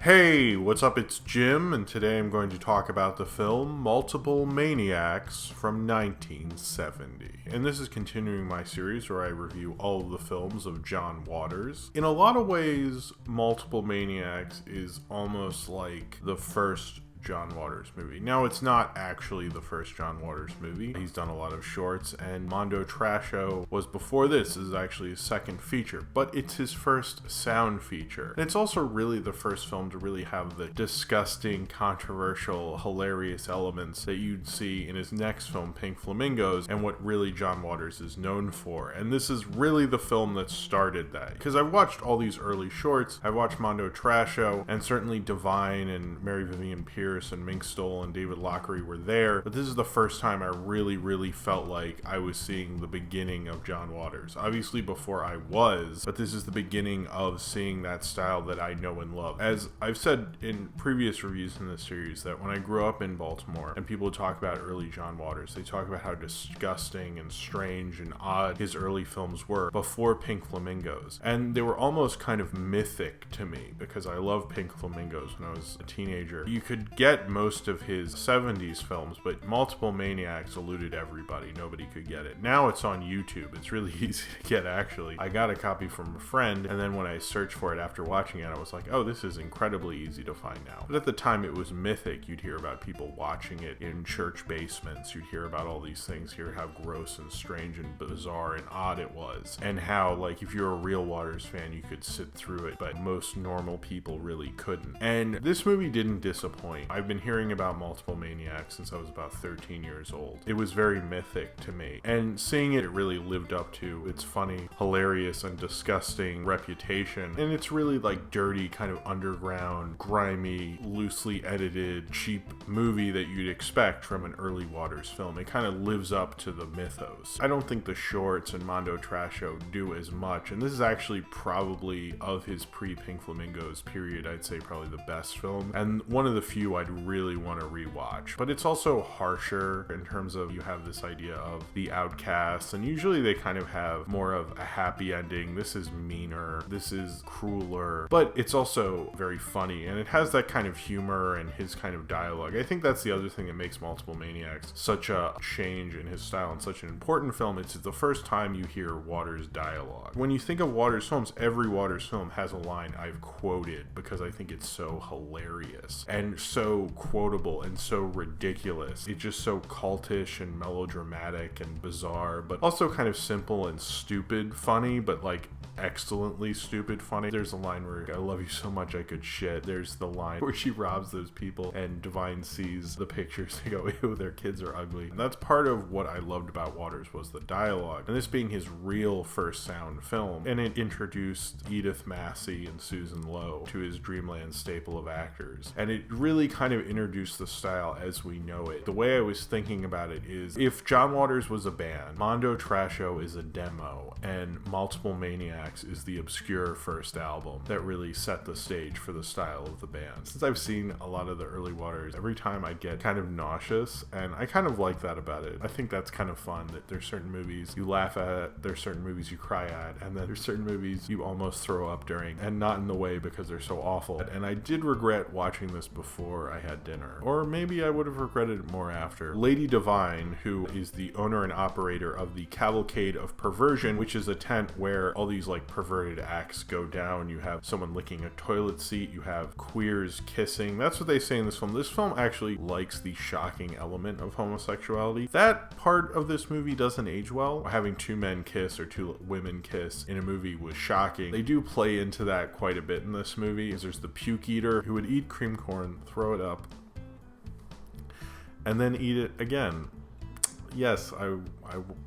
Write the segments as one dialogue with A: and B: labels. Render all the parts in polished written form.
A: Hey, what's up? It's Jim, and today I'm going to talk about the film Multiple Maniacs from 1970. And this is continuing my series where I review all of the films of John Waters. In a lot of ways, Multiple Maniacs is almost like the first John Waters movie. Now, it's not actually the first John Waters movie. He's done a lot of shorts, and Mondo Trasho was before this. This is actually his second feature, but it's his first sound feature. And it's also really the first film to really have the disgusting, controversial, hilarious elements that you'd see in his next film, Pink Flamingos, and what really John Waters is known for. And this is really the film that started that. Because I've watched all these early shorts. I've watched Mondo Trasho, and certainly Devine and Mary Vivian Pierce and Mink Stoll and David Lochary were there, but this is the first time I really felt like I was seeing the beginning of John Waters. Obviously before I was, but this is the beginning of seeing that style that I know and love. As I've said in previous reviews in this series, that when I grew up in Baltimore and people talk about early John Waters, they talk about how disgusting and strange and odd his early films were before Pink Flamingos. And they were almost kind of mythic to me because I loved Pink Flamingos when I was a teenager. You could get most of his 70s films, but Multiple Maniacs eluded everybody. Nobody could get it. Now it's on YouTube. It's really easy to get, actually. I got a copy from a friend, and then when I searched for it after watching it, I was like, oh, this is incredibly easy to find now. But at the time, it was mythic. You'd hear about people watching it in church basements. You'd hear about all these things, hear how gross and strange and bizarre and odd it was, and how, like, if you're a real Waters fan, you could sit through it, but most normal people really couldn't. And this movie didn't disappoint. I've been hearing about Multiple Maniacs since I was about 13 years old. It was very mythic to me, and seeing it really lived up to its funny, hilarious, and disgusting reputation. And it's really like dirty, kind of underground, grimy, loosely edited, cheap movie that you'd expect from an early Waters film. It kind of lives up to the mythos. I don't think the shorts and Mondo Trasho do as much, and this is actually probably, of his pre-Pink Flamingos period, I'd say probably the best film, and one of the few I'd really want to rewatch. But it's also harsher in terms of you have this idea of the outcasts, and usually they kind of have more of a happy ending. This is meaner, this is crueler, but it's also very funny, and it has that kind of humor and his kind of dialogue. I think that's the other thing that makes Multiple Maniacs such a change in his style and such an important film. It's the first time you hear Waters dialogue. When you think of Waters films, every Waters film has a line I've quoted because I think it's so hilarious and so quotable and so ridiculous. It's just so cultish and melodramatic and bizarre, but also kind of simple and stupid funny, but like excellently stupid funny. There's a line where, I love you so much I could shit. There's the line where she robs those people and Devine sees the pictures and go, ew, their kids are ugly. And that's part of what I loved about Waters, was the dialogue, and this being his real first sound film. And it introduced Edith Massey and Susan Lowe to his Dreamland staple of actors, and it really kind of introduced the style as we know it. The way I was thinking about it is, if John Waters was a band, Mondo Trasho is a demo, and Multiple Maniacs is the obscure first album that really set the stage for the style of the band. Since I've seen a lot of the early Waters, every time I get kind of nauseous, and I kind of like that about it. I think that's kind of fun, that there's certain movies you laugh at, there's certain movies you cry at, and then there's certain movies you almost throw up during, and not in the way because they're so awful. And I did regret watching this before I had dinner, or maybe I would have regretted it more after. Lady Devine, who is the owner and operator of the Cavalcade of Perversion, which is a tent where all these like perverted acts go down. You have someone licking a toilet seat, you have queers kissing. That's what they say in this film. This film actually likes the shocking element of homosexuality. That part of this movie doesn't age well. Having two men kiss or two women kiss in a movie was shocking. They do play into that quite a bit in this movie, because there's the puke eater who would eat cream corn, throw it up, and then eat it again. Yes, I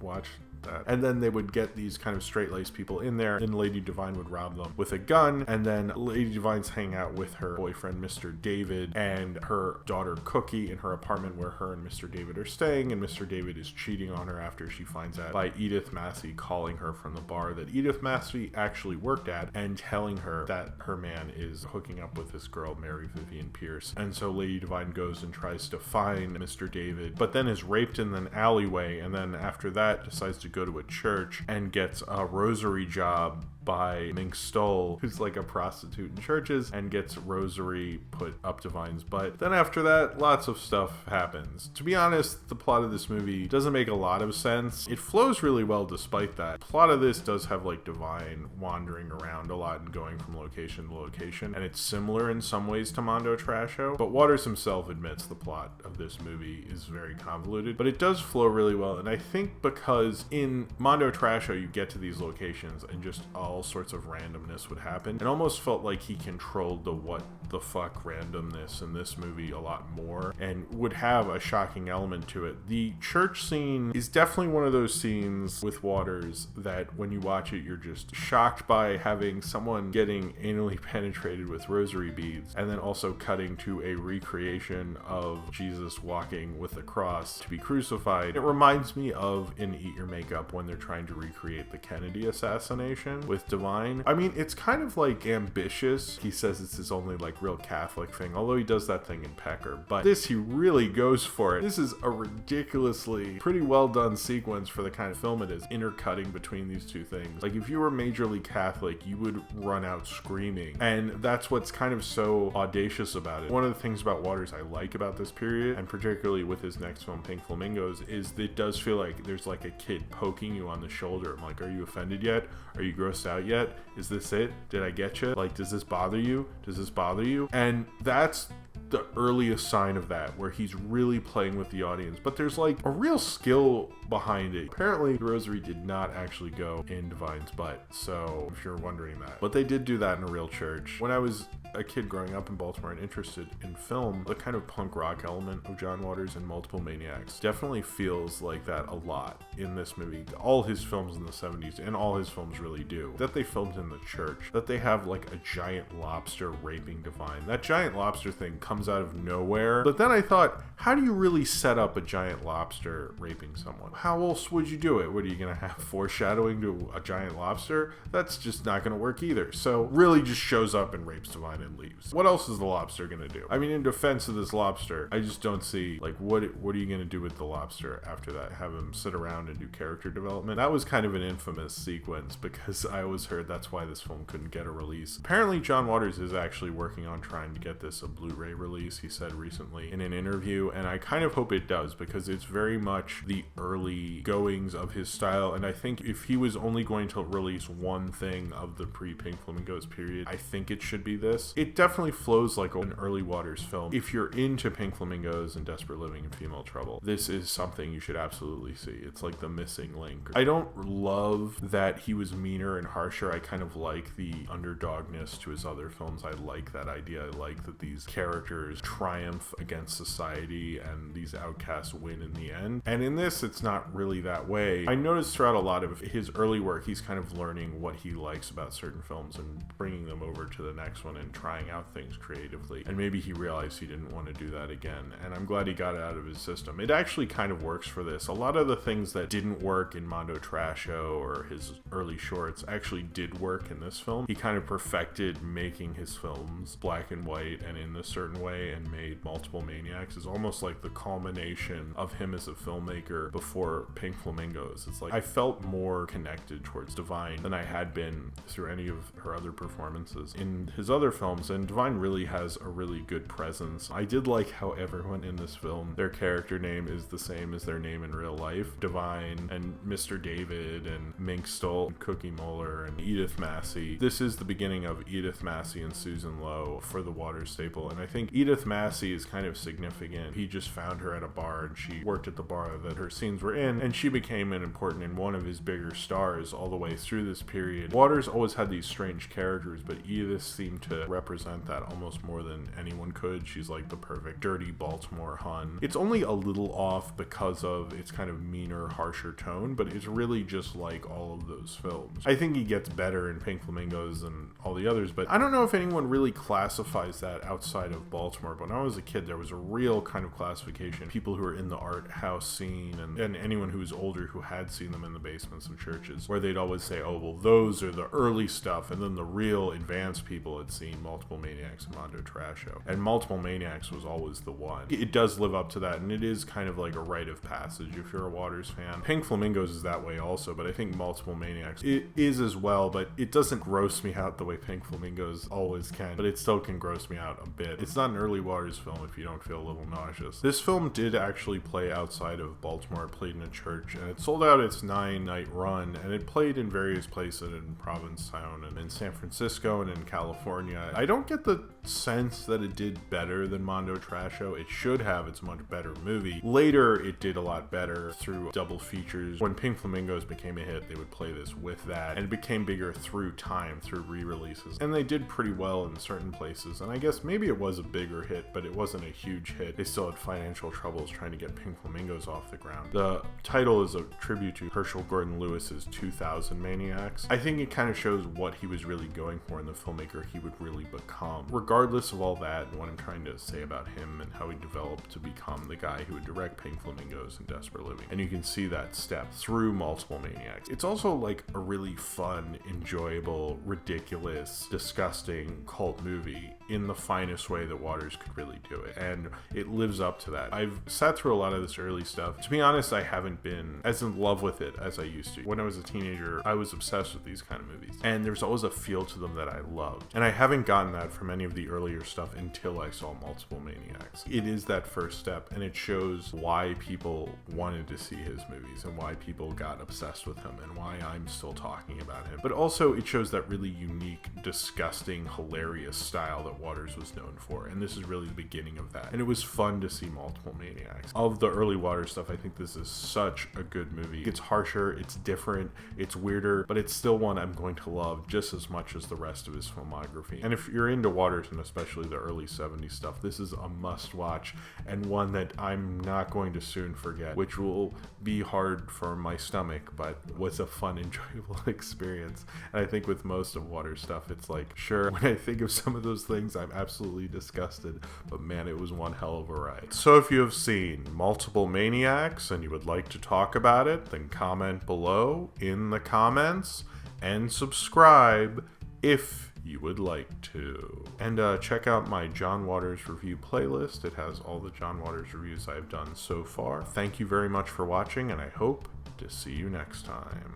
A: watched that. And then they would get these kind of straight-laced people in there, and Lady Devine would rob them with a gun, and then Lady Devine's hanging out with her boyfriend, Mr. David, and her daughter, Cookie, in her apartment where her and Mr. David are staying, and Mr. David is cheating on her after she finds out by Edith Massey calling her from the bar that Edith Massey actually worked at, and telling her that her man is hooking up with this girl, Mary Vivian Pierce. And so Lady Devine goes and tries to find Mr. David, but then is raped in an alleyway, and then after that decides to go to a church and gets a rosary job by Mink Stole, who's like a prostitute in churches, and gets rosary put up Devine's butt. Then after that, lots of stuff happens. To be honest, the plot of this movie doesn't make a lot of sense. It flows really well despite that. The plot of this does have like Devine wandering around a lot and going from location to location, and it's similar in some ways to Mondo Trasho, but Waters himself admits the plot of this movie is very convoluted, but it does flow really well. And I think because in Mondo Trasho you get to these locations and just all sorts of randomness would happen, it almost felt like he controlled the what the fuck randomness in this movie a lot more and would have a shocking element to it. The church scene is definitely one of those scenes with Waters that when you watch it you're just shocked by having someone getting anally penetrated with rosary beads and then also cutting to a recreation of Jesus walking with a cross to be crucified. It reminds me of in Eat Your Makeup when they're trying to recreate the Kennedy assassination with Devine. I mean, it's kind of like ambitious. He says it's his only like real Catholic thing, although he does that thing in Pecker, but this he really goes for it. This is a ridiculously pretty well done sequence for the kind of film it is, intercutting between these two things. Like if you were majorly Catholic, you would run out screaming, and that's what's kind of so audacious about it. One of the things about Waters I like about this period, and particularly with his next film Pink Flamingos, is that it does feel like there's like a kid poking you on the shoulder. I'm like, are you offended yet? Are you grossed out yet? Is this it? Did I get you? Like, does this bother you? Does this bother you? And that's the earliest sign of that, where he's really playing with the audience, but there's like a real skill behind it. Apparently the rosary did not actually go in Devine's butt, so if you're wondering that, but they did do that in a real church. When I was a kid growing up in Baltimore and interested in film, the kind of punk rock element of John Waters in Multiple Maniacs definitely feels like that a lot in this movie. All his films in the 70s, and all his films really do, that they filmed in the church, that they have like a giant lobster raping Devine. That giant lobster thing comes out of nowhere, but then I thought, how do you really set up a giant lobster raping someone? How else would you do it? What are you gonna have, foreshadowing to a giant lobster? That's just not gonna work either. So really just shows up and rapes Devine and leaves. What else is the lobster gonna do? I mean, in defense of this lobster, I just don't see like what are you gonna do with the lobster after that? Have him sit around and do character development? That was kind of an infamous sequence because I always heard that's why this film couldn't get a release. Apparently John Waters is actually working on trying to get this a Blu-ray release, he said recently in an interview, and I kind of hope it does because it's very much the early goings of his style. And I think if he was only going to release one thing of the pre-Pink Flamingos period, I think it should be this. It definitely flows like an early Waters film. If you're into Pink Flamingos and Desperate Living and Female Trouble, this is something you should absolutely see. It's like the missing link. I don't love that he was meaner and harsher. I kind of like the underdogness to his other films. I like that idea. I like that these characters triumph against society and these outcasts win in the end. And in this, it's not really that way. I noticed throughout a lot of his early work, he's kind of learning what he likes about certain films and bringing them over to the next one and trying out things creatively. And maybe he realized he didn't want to do that again. And I'm glad he got it out of his system. It actually kind of works for this. A lot of the things that didn't work in Mondo Trasho or his early shorts actually did work in this film. He kind of perfected making his films black and white and in a certain way, and made Multiple Maniacs is almost like the culmination of him as a filmmaker before Pink Flamingos. It's like I felt more connected towards Devine than I had been through any of her other performances in his other films, and Devine really has a really good presence. I did like how everyone in this film, their character name is the same as their name in real life. Devine and Mr. David and Mink Stole and Cookie Moeller and Edith Massey. This is the beginning of Edith Massey and Susan Lowe for the Waters staple, and I think Edith Massey is kind of significant. He just found her at a bar and she worked at the bar that her scenes were in, and she became an important and one of his bigger stars all the way through this period. Waters always had these strange characters, but Edith seemed to represent that almost more than anyone could. She's like the perfect dirty Baltimore hun. It's only a little off because of its kind of meaner, harsher tone, but it's really just like all of those films. I think he gets better in Pink Flamingos and all the others, but I don't know if anyone really classifies that outside of Baltimore. But when I was a kid, there was a real kind of classification. People who were in the art house scene and anyone who was older who had seen them in the basements of churches, where they'd always say, oh, well, those are the early stuff, and then the real advanced people had seen Multiple Maniacs and Mondo Trasho. And Multiple Maniacs was always the one. It does live up to that, and it is kind of like a rite of passage if you're a Waters fan. Pink Flamingos is that way also, but I think Multiple Maniacs, it is as well, but it doesn't gross me out the way Pink Flamingos always can, but it still can gross me out a bit. It's not an early Waters film if you don't feel a little nauseous. This film did actually play outside of Baltimore. It played in a church, and it sold out its 9-night run, and it played in various places in Provincetown and in San Francisco and in California. I don't get the sense that it did better than Mondo Trasho. It should have. It's a much better movie. Later, it did a lot better through double features. When Pink Flamingos became a hit, they would play this with that, and it became bigger through time, through re-releases. And they did pretty well in certain places, and I guess maybe it was a bigger hit, but it wasn't a huge hit. They still had financial troubles trying to get Pink Flamingos off the ground. The title is a tribute to Herschel Gordon Lewis's 2000 Maniacs. I think it kind of shows what he was really going for in the filmmaker he would really become. Regardless of all that and what I'm trying to say about him and how he developed to become the guy who would direct Pink Flamingos and Desperate Living. And you can see that step through Multiple Maniacs. It's also like a really fun, enjoyable, ridiculous, disgusting cult movie in the finest way that Waters could really do it. And it lives up to that. I've sat through a lot of this early stuff. To be honest, I haven't been as in love with it as I used to. When I was a teenager, I was obsessed with these kind of movies. And there's always a feel to them that I loved. And I haven't gotten that from any of the earlier stuff until I saw Multiple Maniacs. It is that first step, and it shows why people wanted to see his movies and why people got obsessed with him and why I'm still talking about him. But also it shows that really unique, disgusting, hilarious style that Waters was known for. And this is really the beginning of that. And it was fun to see Multiple Maniacs. Of the early Waters stuff, I think this is such a good movie. It's harsher, it's different, it's weirder, but it's still one I'm going to love just as much as the rest of his filmography. And if you're into Waters, and especially the early 70s stuff, this is a must watch, and one that I'm not going to soon forget, which will be hard for my stomach, but was a fun, enjoyable experience. And I think with most of Waters stuff, it's like, sure, when I think of some of those things, I'm absolutely disgusted, but man, it was one hell of a ride. So if you have seen Multiple Maniacs and you would like to talk about it, then comment below in the comments and subscribe if you would like to. And check out my John Waters review playlist. It has all the John Waters reviews I've done so far. Thank you very much for watching, and I hope to see you next time.